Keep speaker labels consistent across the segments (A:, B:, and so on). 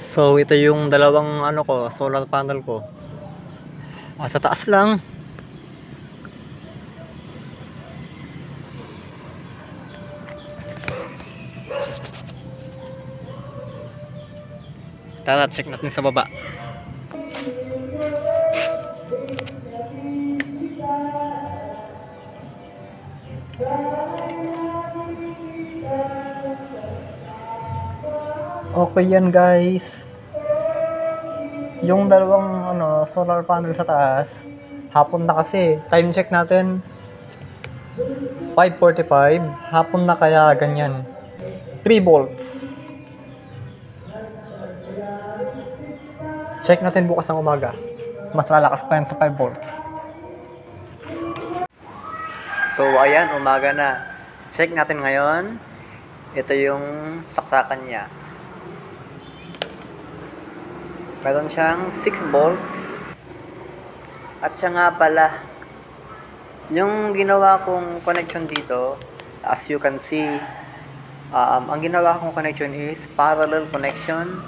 A: So, ito yung dalawang ano ko, solar panel ko. Sa taas lang. Tara, check natin sa baba. Okay yan guys. Yung dalawang solar panel sa taas, hapon na kasi. Time check natin 5:45, hapon na kaya ganyan. 3 volts. Check natin bukas ng umaga. Mas lalakas pa yan sa 5 volts. So ayan, umaga na. Check natin ngayon. Ito yung saksakan niya. Meron siyang 6 volts. At siya nga pala, yung ginawa kong connection dito, as you can see, ang ginawa kong connection is parallel connection.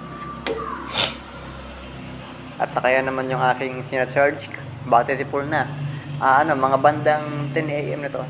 A: At saka yan naman yung aking sinacharge, battery full na. Mga bandang 10 AM na to.